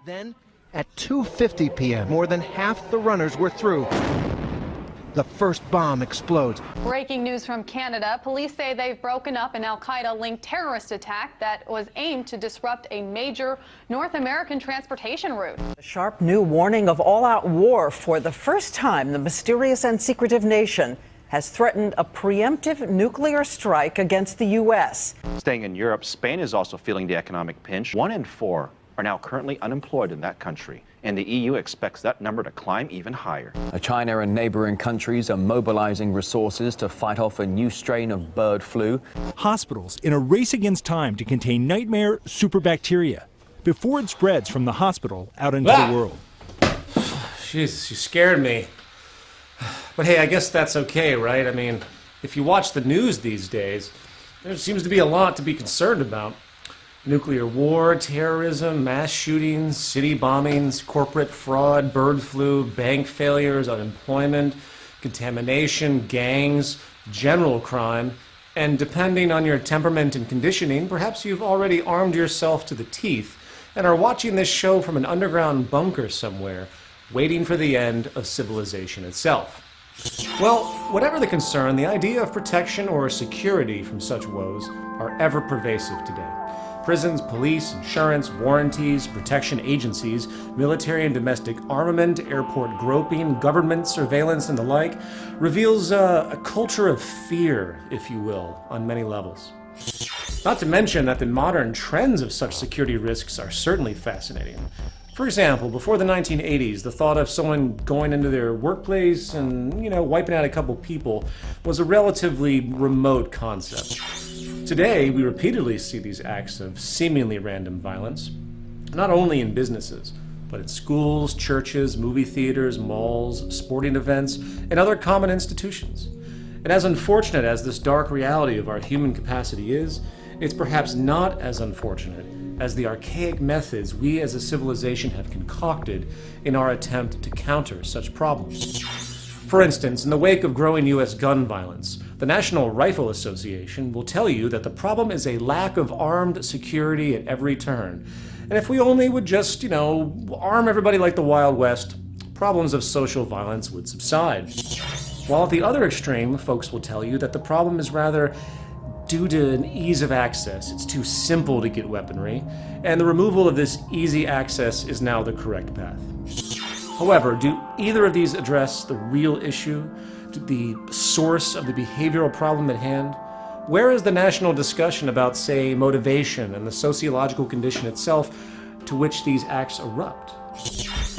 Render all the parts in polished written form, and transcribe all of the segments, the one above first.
Then, at 2:50 p.m., more than half the runners were through. The first bomb explodes. Breaking news from Canada. Police say they've broken up an al-Qaeda-linked terrorist attack that was aimed to disrupt a major North American transportation route. A sharp new warning of all-out war. For the first time, the mysterious and secretive nation has threatened a preemptive nuclear strike against the U.S. Staying in Europe, Spain is also feeling the economic pinch. 1 in 4 are now currently unemployed in that country, and the EU expects that number to climb even higher. China and neighboring countries are mobilizing resources to fight off a new strain of bird flu. Hospitals in a race against time to contain nightmare superbacteria before it spreads from the hospital out into the world. Jesus, you scared me. But hey, I guess that's okay, right? I mean, if you watch the news these days, there seems to be a lot to be concerned about. Nuclear war, terrorism, mass shootings, city bombings, corporate fraud, bird flu, bank failures, unemployment, contamination, gangs, general crime, and depending on your temperament and conditioning, perhaps you've already armed yourself to the teeth and are watching this show from an underground bunker somewhere, waiting for the end of civilization itself. Well, whatever the concern, the idea of protection or security from such woes are ever pervasive today. Prisons, police, insurance, warranties, protection agencies, military and domestic armament, airport groping, government surveillance, and the like reveals a culture of fear, if you will, on many levels. Not to mention that the modern trends of such security risks are certainly fascinating. For example, before the 1980s, the thought of someone going into their workplace and, wiping out a couple people was a relatively remote concept. Today, we repeatedly see these acts of seemingly random violence, not only in businesses, but in schools, churches, movie theaters, malls, sporting events, and other common institutions. And as unfortunate as this dark reality of our human capacity is, it's perhaps not as unfortunate as the archaic methods we as a civilization have concocted in our attempt to counter such problems. For instance, in the wake of growing U.S. gun violence, the National Rifle Association will tell you that the problem is a lack of armed security at every turn. And if we only would just, arm everybody like the Wild West, problems of social violence would subside. While at the other extreme, folks will tell you that the problem is rather due to an ease of access. It's too simple to get weaponry, and the removal of this easy access is now the correct path. However, do either of these address the real issue, the source of the behavioral problem at hand? Where is the national discussion about, say, motivation and the sociological condition itself to which these acts erupt?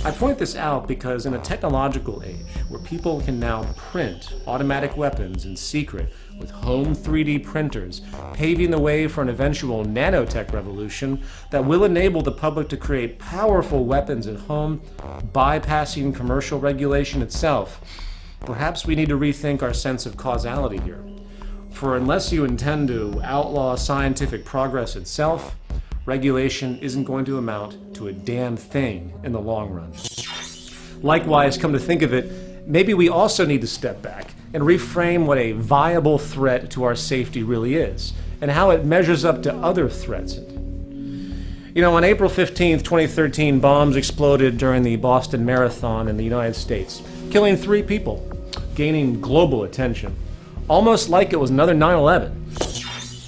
I point this out because in a technological age where people can now print automatic weapons in secret with home 3D printers, paving the way for an eventual nanotech revolution that will enable the public to create powerful weapons at home, bypassing commercial regulation itself, perhaps we need to rethink our sense of causality here. For unless you intend to outlaw scientific progress itself, regulation isn't going to amount to a damn thing in the long run. Likewise, come to think of it, maybe we also need to step back and reframe what a viable threat to our safety really is, and how it measures up to other threats. On April 15th, 2013, bombs exploded during the Boston Marathon in the United States, killing 3 people, gaining global attention, almost like it was another 9/11.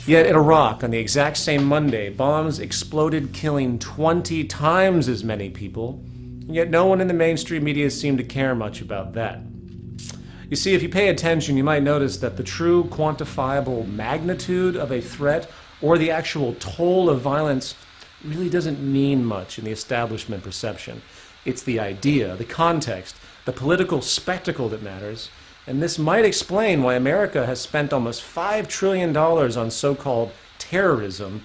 Yet in Iraq, on the exact same Monday, bombs exploded, killing 20 times as many people, and yet no one in the mainstream media seemed to care much about that. You see, if you pay attention, you might notice that the true quantifiable magnitude of a threat or the actual toll of violence really doesn't mean much in the establishment perception. It's the idea, the context, the political spectacle that matters, and this might explain why America has spent almost $5 trillion on so-called terrorism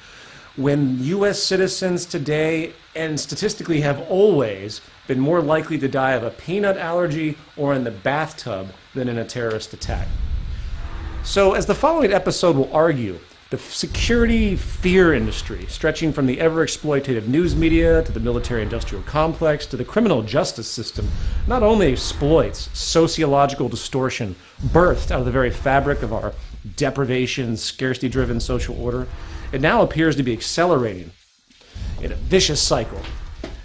when U.S. citizens today, and statistically have always, been more likely to die of a peanut allergy or in the bathtub than in a terrorist attack. So, as the following episode will argue, the security fear industry, stretching from the ever-exploitative news media to the military-industrial complex to the criminal justice system, not only exploits sociological distortion birthed out of the very fabric of our deprivation, scarcity-driven social order, it now appears to be accelerating in a vicious cycle.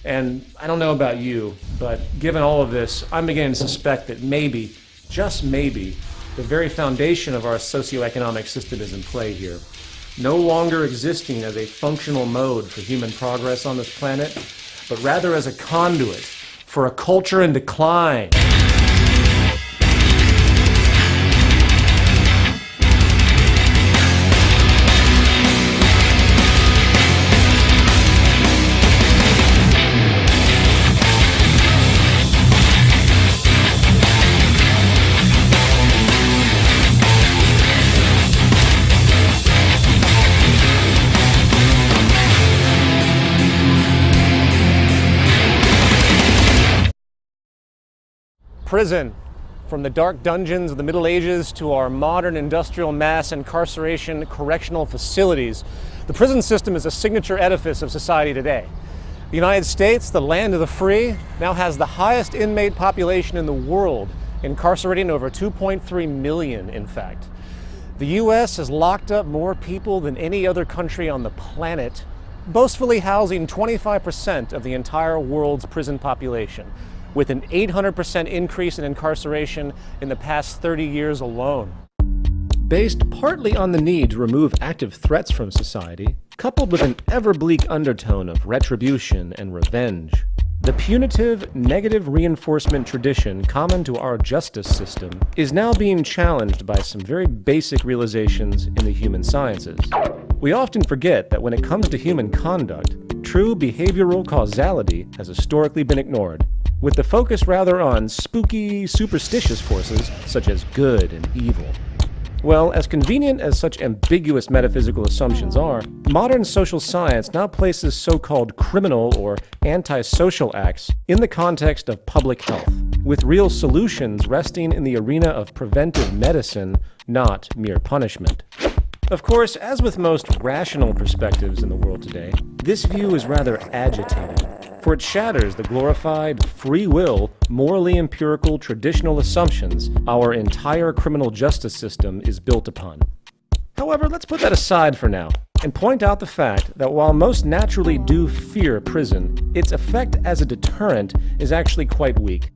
And I don't know about you, but given all of this, I'm beginning to suspect that maybe, just maybe, the very foundation of our socioeconomic system is in play here. No longer existing as a functional mode for human progress on this planet, but rather as a conduit for a culture in decline. Prison. From the dark dungeons of the Middle Ages to our modern industrial mass incarceration correctional facilities, the prison system is a signature edifice of society today. The United States, the land of the free, now has the highest inmate population in the world, incarcerating over 2.3 million, in fact. The U.S. has locked up more people than any other country on the planet, boastfully housing 25% of the entire world's prison population, with an 800% increase in incarceration in the past 30 years alone. Based partly on the need to remove active threats from society, coupled with an ever-bleak undertone of retribution and revenge, the punitive, negative reinforcement tradition common to our justice system is now being challenged by some very basic realizations in the human sciences. We often forget that when it comes to human conduct, true behavioral causality has historically been ignored, with the focus rather on spooky, superstitious forces such as good and evil. Well, as convenient as such ambiguous metaphysical assumptions are, modern social science now places so-called criminal or antisocial acts in the context of public health, with real solutions resting in the arena of preventive medicine, not mere punishment. Of course, as with most rational perspectives in the world today, this view is rather agitated, for it shatters the glorified, free will, morally empirical traditional assumptions our entire criminal justice system is built upon. However, let's put that aside for now, and point out the fact that while most naturally do fear prison, its effect as a deterrent is actually quite weak.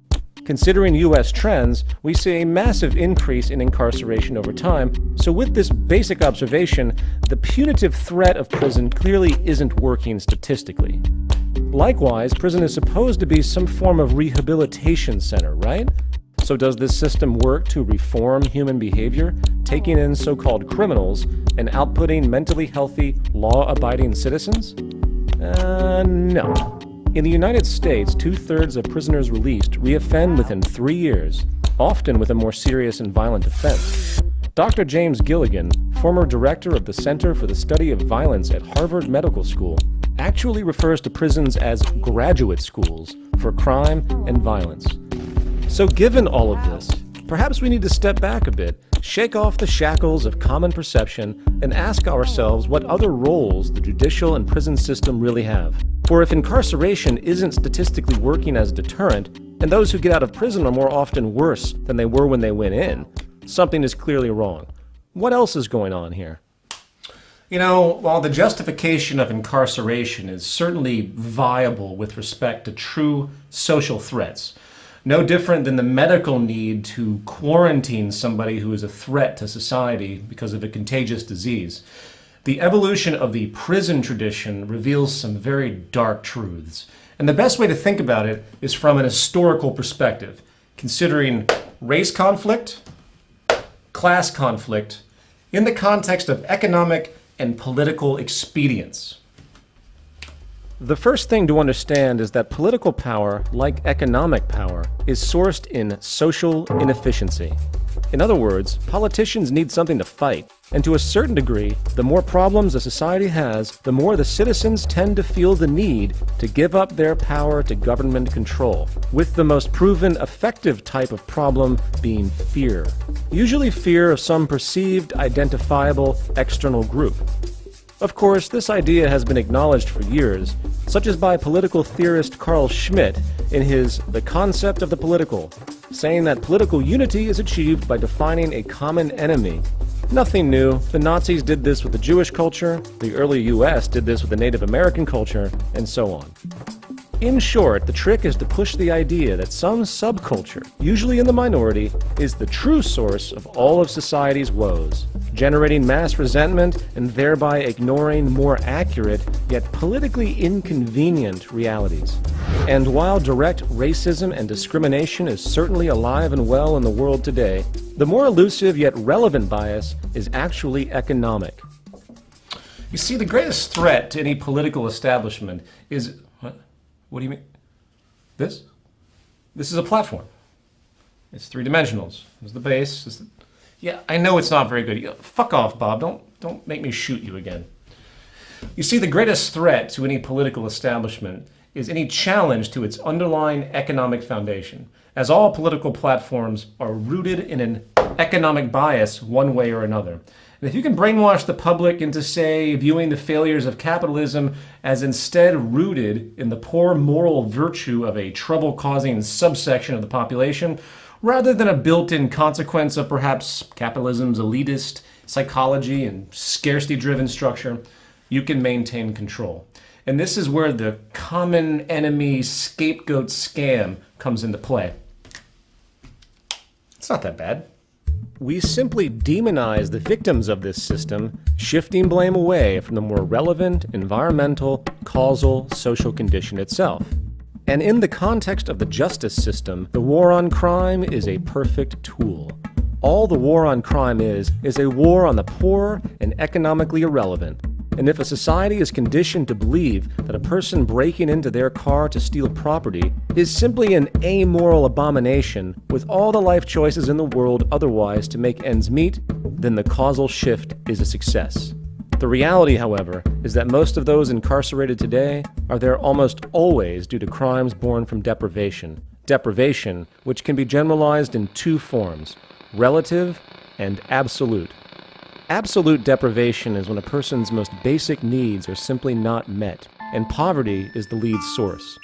Considering U.S. trends, we see a massive increase in incarceration over time, so with this basic observation, the punitive threat of prison clearly isn't working statistically. Likewise, prison is supposed to be some form of rehabilitation center, right? So does this system work to reform human behavior, taking in so-called criminals and outputting mentally healthy, law-abiding citizens? No. In the United States, 2/3 of prisoners released reoffend within 3 years, often with a more serious and violent offense. Dr. James Gilligan, former director of the Center for the Study of Violence at Harvard Medical School, actually refers to prisons as graduate schools for crime and violence. So given all of this, perhaps we need to step back a bit, shake off the shackles of common perception, and ask ourselves what other roles the judicial and prison system really have. For if incarceration isn't statistically working as a deterrent, and those who get out of prison are more often worse than they were when they went in, something is clearly wrong. What else is going on here? You know, while the justification of incarceration is certainly viable with respect to true social threats, no different than the medical need to quarantine somebody who is a threat to society because of a contagious disease, the evolution of the prison tradition reveals some very dark truths. And the best way to think about it is from an historical perspective, considering race conflict, class conflict, in the context of economic and political expedience. The first thing to understand is that political power, like economic power, is sourced in social inefficiency. In other words, politicians need something to fight, and to a certain degree, the more problems a society has, the more the citizens tend to feel the need to give up their power to government control, with the most proven effective type of problem being fear. Usually fear of some perceived, identifiable, external group. Of course, this idea has been acknowledged for years, such as by political theorist Carl Schmitt in his The Concept of the Political, saying that political unity is achieved by defining a common enemy. Nothing new. The Nazis did this with the Jewish culture, the early US did this with the Native American culture, and so on. In short, the trick is to push the idea that some subculture, usually in the minority, is the true source of all of society's woes, generating mass resentment and thereby ignoring more accurate, yet politically inconvenient realities. And while direct racism and discrimination is certainly alive and well in the world today, the more elusive yet relevant bias is actually economic. You see, the greatest threat to any political establishment is... What do you mean? This? This is a platform. It's three-dimensionals. There's the base. Yeah, I know it's not very good. Fuck off, Bob. Don't make me shoot you again. You see, the greatest threat to any political establishment is any challenge to its underlying economic foundation, as all political platforms are rooted in an economic bias one way or another. And if you can brainwash the public into, say, viewing the failures of capitalism as instead rooted in the poor moral virtue of a trouble-causing subsection of the population, rather than a built-in consequence of perhaps capitalism's elitist psychology and scarcity-driven structure, you can maintain control. And this is where the common enemy scapegoat scam comes into play. It's not that bad. We simply demonize the victims of this system, shifting blame away from the more relevant, environmental, causal, social condition itself. And in the context of the justice system, the war on crime is a perfect tool. All the war on crime is a war on the poor and economically irrelevant. And if a society is conditioned to believe that a person breaking into their car to steal property is simply an amoral abomination with all the life choices in the world otherwise to make ends meet, then the causal shift is a success. The reality, however, is that most of those incarcerated today are there almost always due to crimes born from deprivation. Deprivation, which can be generalized in two forms: relative and absolute. Absolute deprivation is when a person's most basic needs are simply not met, and poverty is the lead source.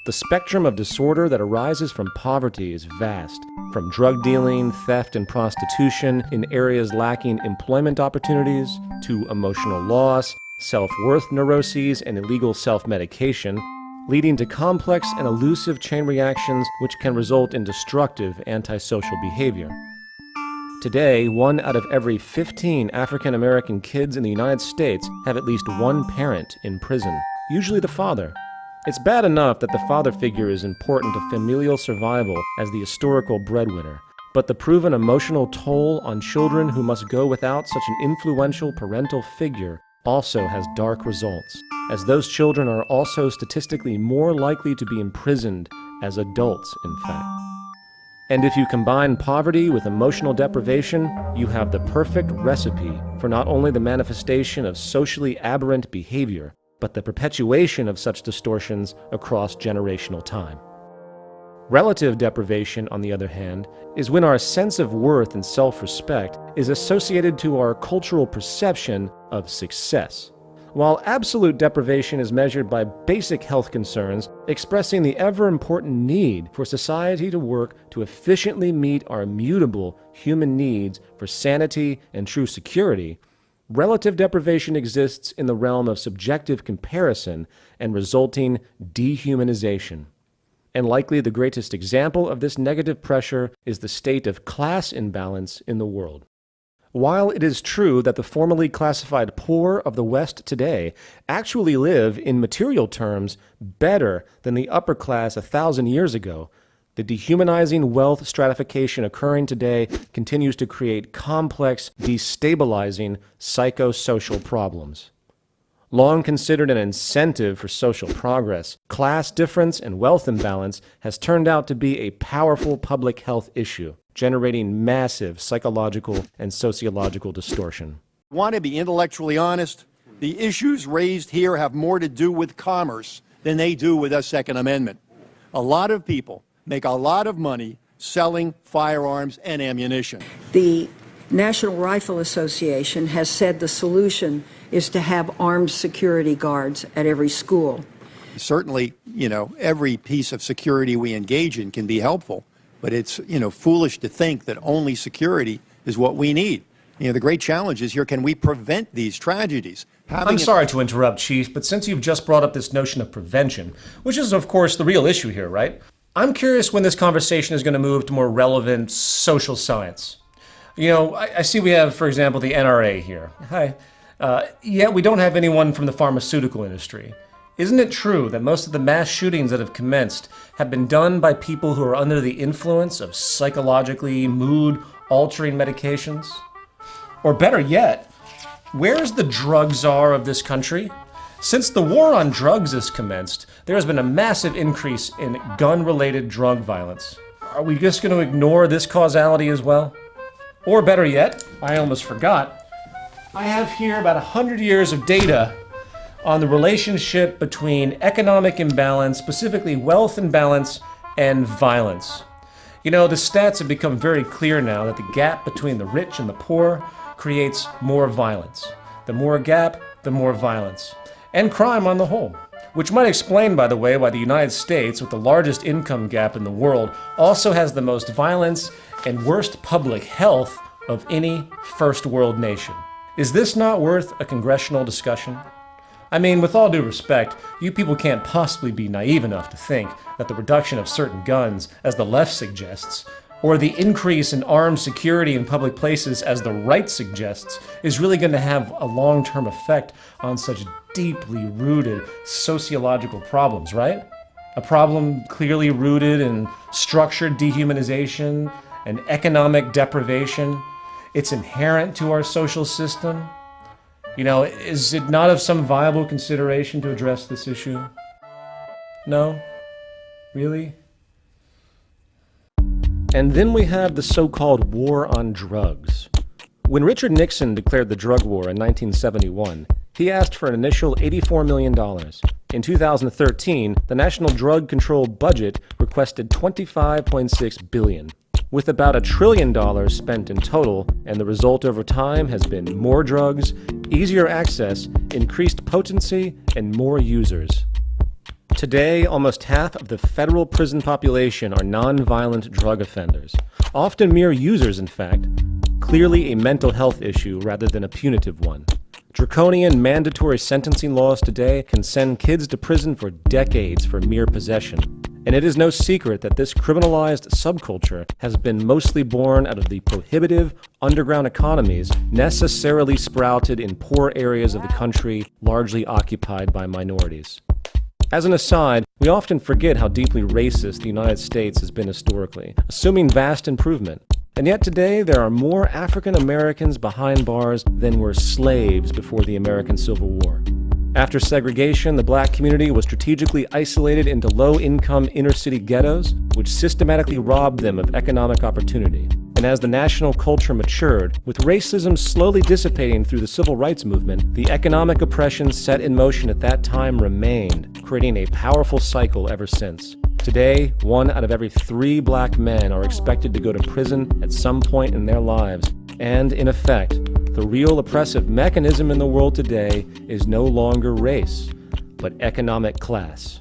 The spectrum of disorder that arises from poverty is vast, from drug dealing, theft, and prostitution in areas lacking employment opportunities, to emotional loss, self-worth neuroses, and illegal self-medication, leading to complex and elusive chain reactions which can result in destructive antisocial behavior. Today, 1 out of every 15 African American kids in the United States have at least one parent in prison, usually the father. It's bad enough that the father figure is important to familial survival as the historical breadwinner, but the proven emotional toll on children who must go without such an influential parental figure also has dark results, as those children are also statistically more likely to be imprisoned as adults, in fact. And if you combine poverty with emotional deprivation, you have the perfect recipe for not only the manifestation of socially aberrant behavior, but the perpetuation of such distortions across generational time. Relative deprivation, on the other hand, is when our sense of worth and self-respect is associated to our cultural perception of success. While absolute deprivation is measured by basic health concerns, expressing the ever-important need for society to work to efficiently meet our immutable human needs for sanity and true security, relative deprivation exists in the realm of subjective comparison and resulting dehumanization. And likely the greatest example of this negative pressure is the state of class imbalance in the world. While it is true that the formerly classified poor of the West today actually live, in material terms, better than the upper class 1,000 years ago, the dehumanizing wealth stratification occurring today continues to create complex, destabilizing psychosocial problems. Long considered an incentive for social progress, class difference and wealth imbalance has turned out to be a powerful public health issue, generating massive psychological and sociological distortion. Want to be intellectually honest? The issues raised here have more to do with commerce than they do with the Second Amendment. A lot of people make a lot of money selling firearms and ammunition. The National Rifle Association has said the solution is to have armed security guards at every school. Certainly, every piece of security we engage in can be helpful, but it's, foolish to think that only security is what we need. The great challenge is here, can we prevent these tragedies? I'm sorry to interrupt, Chief, but since you've just brought up this notion of prevention, which is, of course, the real issue here, right? I'm curious when this conversation is going to move to more relevant social science. You know, I see we have, for example, the NRA here. Hi. Yet we don't have anyone from the pharmaceutical industry. Isn't it true that most of the mass shootings that have commenced have been done by people who are under the influence of psychologically mood-altering medications? Or better yet, where's the drug czar of this country? Since the war on drugs has commenced, there has been a massive increase in gun-related drug violence. Are we just going to ignore this causality as well? Or better yet, I almost forgot, I have here about 100 years of data on the relationship between economic imbalance, specifically wealth imbalance, and violence. You know, the stats have become very clear now that the gap between the rich and the poor creates more violence. The more gap, the more violence. And crime on the whole. Which might explain, by the way, why the United States, with the largest income gap in the world, also has the most violence and worst public health of any first world nation. Is this not worth a congressional discussion? I mean, with all due respect, you people can't possibly be naive enough to think that the reduction of certain guns, as the left suggests, or the increase in armed security in public places, as the right suggests, is really going to have a long-term effect on such deeply rooted sociological problems, right? A problem clearly rooted in structured dehumanization and economic deprivation. It's inherent to our social system. You know, is it not of some viable consideration to address this issue? No? Really? And then we have the so-called war on drugs. When Richard Nixon declared the drug war in 1971, he asked for an initial $84 million. In 2013, the National Drug Control Budget requested $25.6 billion. With about $1 trillion spent in total, and the result over time has been more drugs, easier access, increased potency, and more users. Today, almost half of the federal prison population are non-violent drug offenders, often mere users, in fact, clearly a mental health issue rather than a punitive one. Draconian mandatory sentencing laws today can send kids to prison for decades for mere possession. And it is no secret that this criminalized subculture has been mostly born out of the prohibitive underground economies necessarily sprouted in poor areas of the country, largely occupied by minorities. As an aside, we often forget how deeply racist the United States has been historically, assuming vast improvement. And yet today, there are more African Americans behind bars than were slaves before the American Civil War. After segregation, the black community was strategically isolated into low-income inner-city ghettos, which systematically robbed them of economic opportunity. And as the national culture matured, with racism slowly dissipating through the civil rights movement, the economic oppression set in motion at that time remained, creating a powerful cycle ever since. Today, 1 out of every 3 black men are expected to go to prison at some point in their lives. And, in effect, the real oppressive mechanism in the world today is no longer race, but economic class.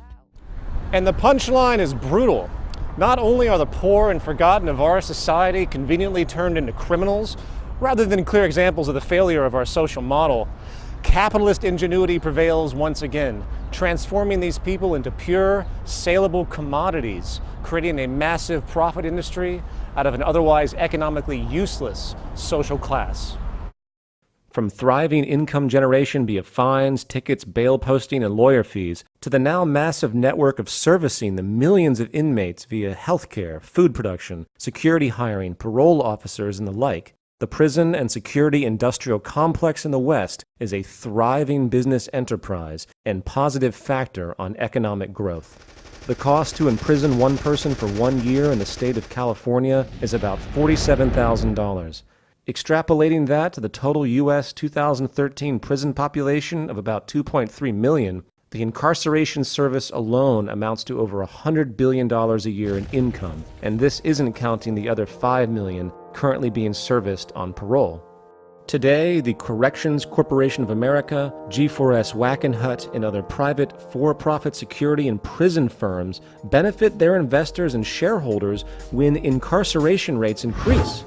And the punchline is brutal. Not only are the poor and forgotten of our society conveniently turned into criminals, rather than clear examples of the failure of our social model, capitalist ingenuity prevails once again, transforming these people into pure, saleable commodities, creating a massive profit industry out of an otherwise economically useless social class. From thriving income generation via fines, tickets, bail posting, and lawyer fees, to the now massive network of servicing the millions of inmates via healthcare, food production, security hiring, parole officers, and the like, the prison and security industrial complex in the West is a thriving business enterprise and positive factor on economic growth. The cost to imprison one person for 1 year in the state of California is about $47,000. Extrapolating that to the total U.S. 2013 prison population of about 2.3 million, the incarceration service alone amounts to over $100 billion a year in income, and this isn't counting the other 5 million currently being serviced on parole. Today, the Corrections Corporation of America, G4S Wackenhut, and other private for-profit security and prison firms benefit their investors and shareholders when incarceration rates increase.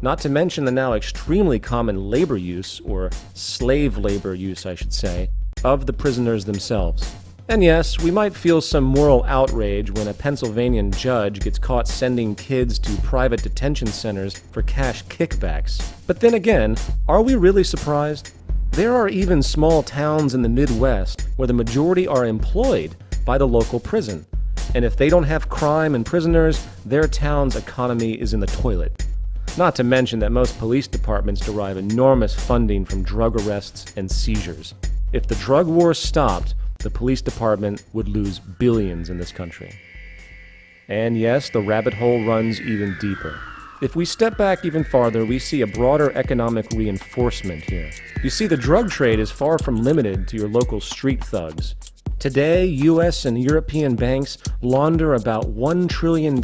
not to mention the now extremely common labor use, or slave labor use I should say, of the prisoners themselves. And yes, we might feel some moral outrage when a Pennsylvania judge gets caught sending kids to private detention centers for cash kickbacks. But then again, are we really surprised? There are even small towns in the Midwest where the majority are employed by the local prison. And if they don't have crime and prisoners, their town's economy is in the toilet. Not to mention that most police departments derive enormous funding from drug arrests and seizures. If the drug war stopped, the police department would lose billions in this country. And yes, the rabbit hole runs even deeper. If we step back even farther, we see a broader economic reinforcement here. You see, the drug trade is far from limited to your local street thugs. Today, US and European banks launder about $1 trillion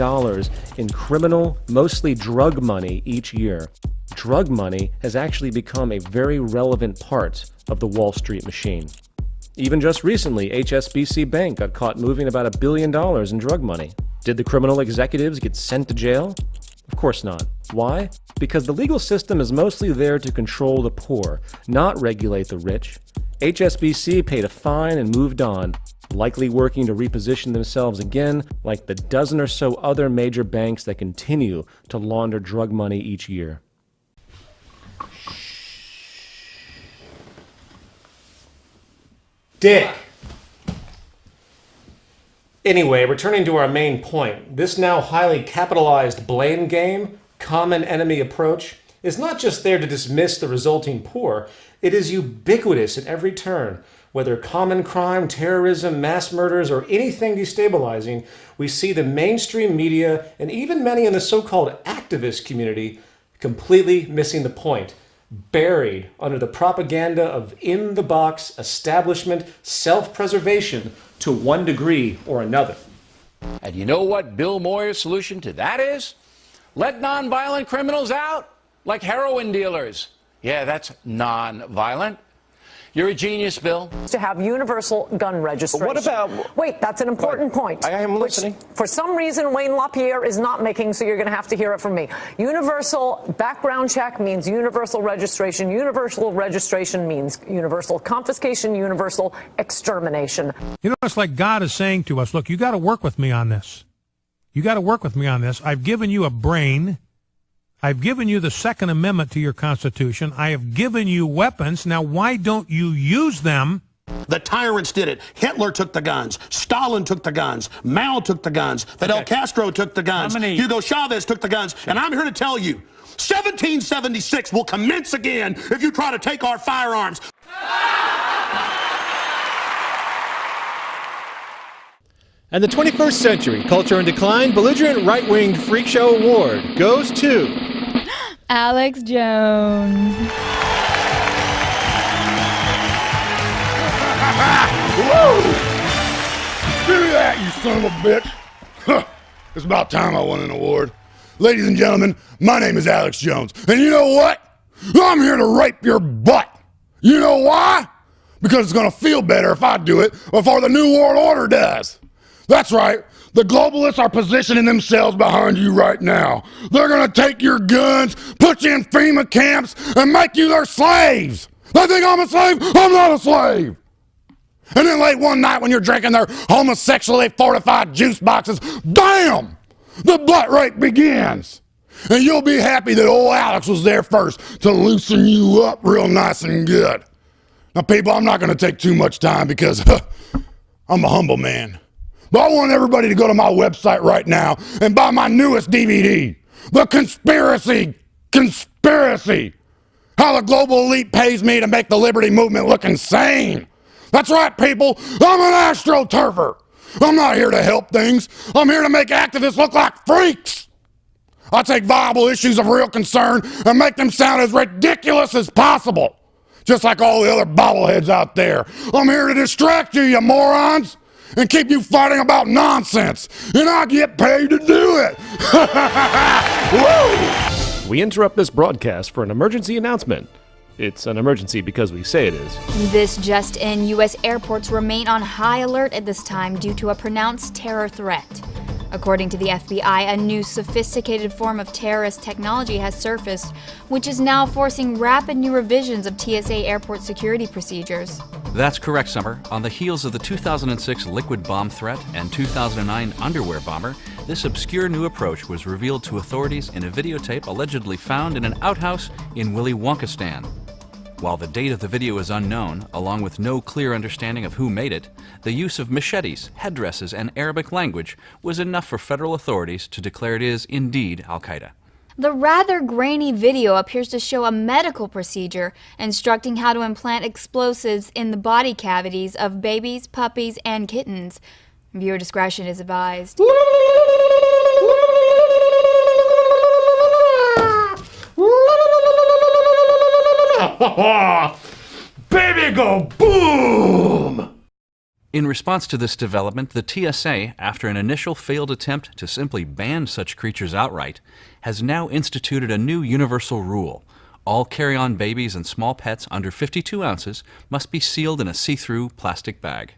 in criminal, mostly drug money each year. Drug money has actually become a very relevant part of the Wall Street machine. Even just recently, HSBC Bank got caught moving about $1 billion in drug money. Did the criminal executives get sent to jail? Of course not. Why? Because the legal system is mostly there to control the poor, not regulate the rich. HSBC paid a fine and moved on, likely working to reposition themselves again like the dozen or so other major banks that continue to launder drug money each year. Dick! Anyway, returning to our main point, this now highly capitalized blame game, common enemy approach, is not just there to dismiss the resulting poor, it is ubiquitous at every turn. Whether common crime, terrorism, mass murders, or anything destabilizing, we see the mainstream media and even many in the so-called activist community completely missing the point, buried under the propaganda of in-the-box establishment self-preservation to one degree or another. And you know what Bill Moyer's solution to that is? Let nonviolent criminals out, like heroin dealers. Yeah, that's non-violent. You're a genius, Bill. To have universal gun registration. What about... Wait, that's an important point. I am listening. Which, for some reason, Wayne LaPierre is not making, so you're going to have to hear it from me. Universal background check means universal registration. Universal registration means universal confiscation, universal extermination. You know, it's like God is saying to us, look, you got to work with me on this. You got to work with me on this. I've given you a brain. I've given you the Second Amendment to your Constitution. I have given you weapons. Now, why don't you use them? The tyrants did it. Hitler took the guns. Stalin took the guns. Mao took the guns. Fidel Castro took the guns. Hugo Chavez took the guns. And I'm here to tell you, 1776 will commence again if you try to take our firearms. And the 21st Century Culture in Decline Belligerent Right-Winged Freak Show Award goes to Alex Jones. Whoa! Give me that, you son of a bitch! Huh. It's about time I won an award. Ladies and gentlemen, my name is Alex Jones, and you know what? I'm here to rape your butt. You know why? Because it's gonna feel better if I do it before the New World Order does. That's right. The globalists are positioning themselves behind you right now. They're going to take your guns, put you in FEMA camps, and make you their slaves. They think I'm a slave? I'm not a slave. And then late one night when you're drinking their homosexually fortified juice boxes, bam! The butt rape begins. And you'll be happy that old Alex was there first to loosen you up real nice and good. Now, people, I'm not going to take too much time because I'm a humble man. But I want everybody to go to my website right now and buy my newest DVD, The Conspiracy. How the global elite pays me to make the liberty movement look insane. That's right, people. I'm an astroturfer. I'm not here to help things. I'm here to make activists look like freaks. I take viable issues of real concern and make them sound as ridiculous as possible. Just like all the other bobbleheads out there. I'm here to distract you morons. And keep you fighting about nonsense. And I get paid to do it. Woo! We interrupt this broadcast for an emergency announcement. It's an emergency because we say it is. This just in, U.S. airports remain on high alert at this time due to a pronounced terror threat. According to the FBI, a new sophisticated form of terrorist technology has surfaced, which is now forcing rapid new revisions of TSA airport security procedures. That's correct, Summer. On the heels of the 2006 liquid bomb threat and 2009 underwear bomber, this obscure new approach was revealed to authorities in a videotape allegedly found in an outhouse in Willy Wonkistan. While the date of the video is unknown, along with no clear understanding of who made it, the use of machetes, headdresses, and Arabic language was enough for federal authorities to declare it is indeed Al-Qaeda. The rather grainy video appears to show a medical procedure instructing how to implant explosives in the body cavities of babies, puppies, and kittens. Viewer discretion is advised. Baby go boom! In response to this development, the TSA, after an initial failed attempt to simply ban such creatures outright, has now instituted a new universal rule. All carry-on babies and small pets under 52 ounces must be sealed in a see-through plastic bag.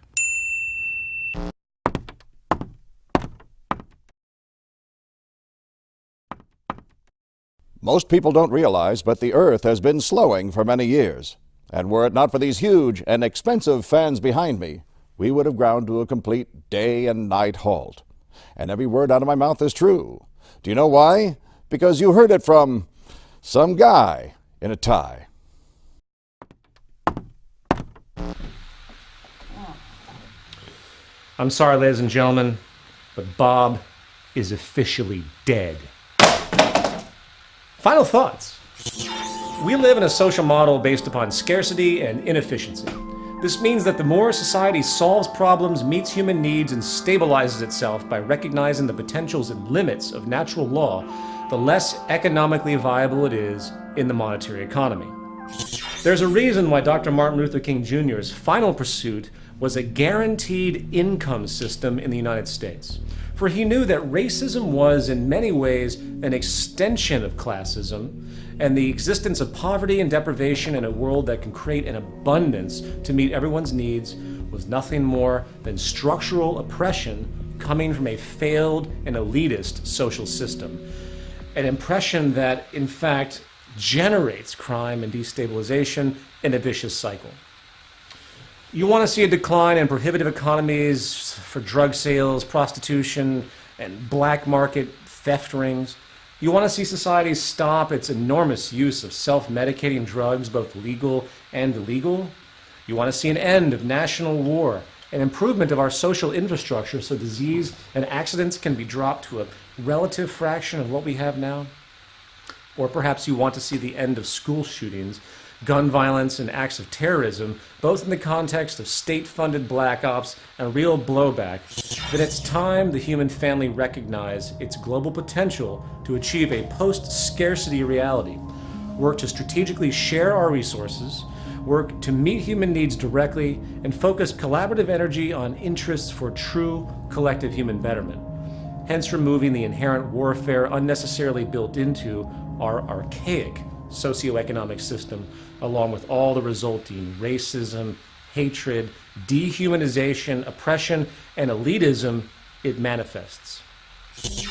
Most people don't realize, but the Earth has been slowing for many years. And were it not for these huge and expensive fans behind me, we would have ground to a complete day and night halt. And every word out of my mouth is true. Do you know why? Because you heard it from some guy in a tie. I'm sorry, ladies and gentlemen, but Bob is officially dead. Final thoughts. We live in a social model based upon scarcity and inefficiency. This means that the more society solves problems, meets human needs, and stabilizes itself by recognizing the potentials and limits of natural law, the less economically viable it is in the monetary economy. There's a reason why Dr. Martin Luther King Jr.'s final pursuit was a guaranteed income system in the United States. For he knew that racism was, in many ways, an extension of classism, and the existence of poverty and deprivation in a world that can create an abundance to meet everyone's needs was nothing more than structural oppression coming from a failed and elitist social system. An impression that, in fact, generates crime and destabilization in a vicious cycle. You want to see a decline in prohibitive economies for drug sales, prostitution, and black market theft rings. You want to see society stop its enormous use of self-medicating drugs, both legal and illegal. You want to see an end of national war, an improvement of our social infrastructure so disease and accidents can be dropped to a relative fraction of what we have now. Or perhaps you want to see the end of school shootings, gun violence, and acts of terrorism, both in the context of state-funded black ops and real blowback, then it's time the human family recognize its global potential to achieve a post-scarcity reality, work to strategically share our resources, work to meet human needs directly, and focus collaborative energy on interests for true collective human betterment, hence removing the inherent warfare unnecessarily built into our archaic socioeconomic system, along with all the resulting racism, hatred, dehumanization, oppression, and elitism it manifests.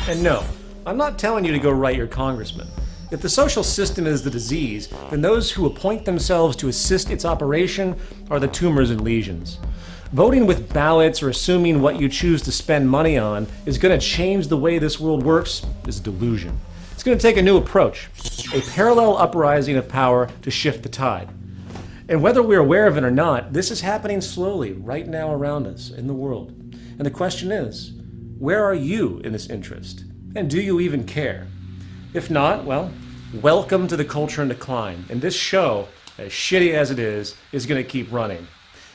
And no, I'm not telling you to go write your congressman. If the social system is the disease, then those who appoint themselves to assist its operation are the tumors and lesions. Voting with ballots or assuming what you choose to spend money on is going to change the way this world works is delusion. It's going to take a new approach, a parallel uprising of power to shift the tide. And whether we're aware of it or not, this is happening slowly right now around us in the world. And the question is, where are you in this interest? And do you even care? If not, well, welcome to the Culture in Decline. And this show, as shitty as it is going to keep running.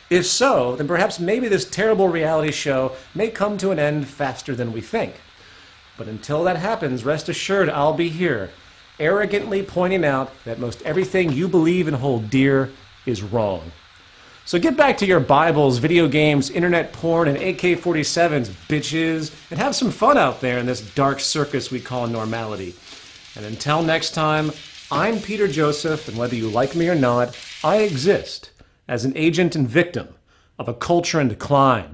If so, then perhaps maybe this terrible reality show may come to an end faster than we think. But until that happens, rest assured I'll be here, arrogantly pointing out that most everything you believe and hold dear is wrong. So get back to your Bibles, video games, internet porn, and AK-47s, bitches, and have some fun out there in this dark circus we call normality. And until next time, I'm Peter Joseph, and whether you like me or not, I exist as an agent and victim of a culture in decline.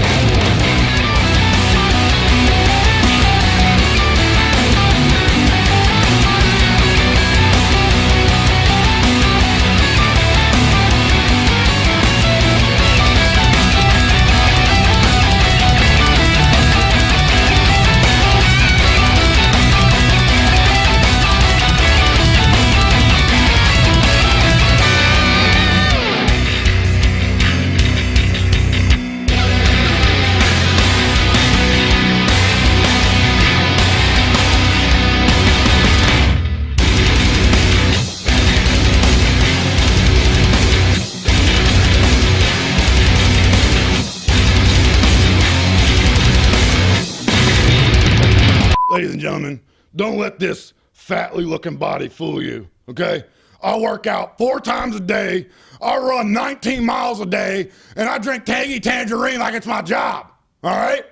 Ladies and gentlemen, don't let this fatly looking body fool you, okay? I work out 4 times a day, I run 19 miles a day, and I drink Tangy Tangerine like it's my job, all right?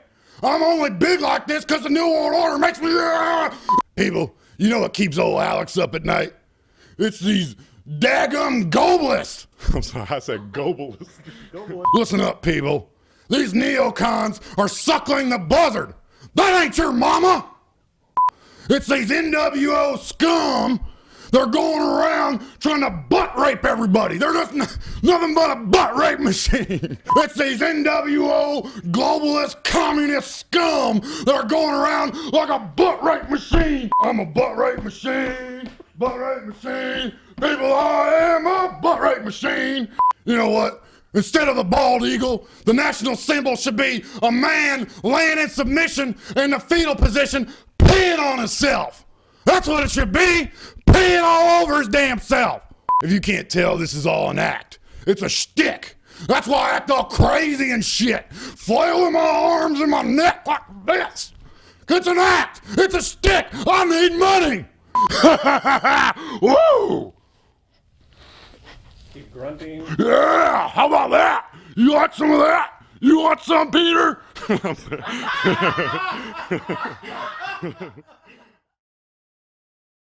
I'm only big like this because the New World Order makes me... People, you know what keeps old Alex up at night? It's these daggum globalists. I'm sorry, I said globalists. Listen up, people. These neocons are suckling the buzzard. That ain't your mama. It's these NWO scum. They're going around trying to butt rape everybody. They're just nothing but a butt rape machine. It's these NWO globalist communist scum that are going around like a butt rape machine. I'm a butt rape machine. Butt rape machine. People, I am a butt rape machine. You know what? Instead of the bald eagle, the national symbol should be a man laying in submission in the fetal position, peeing on himself. That's what it should be, peeing all over his damn self. If you can't tell, this is all an act. It's a shtick. That's why I act all crazy and shit, flailing my arms and my neck like this. It's an act. It's a shtick. I need money. Woo! Keep grunting. Yeah, how about that? You like some of that? You want some, Peter?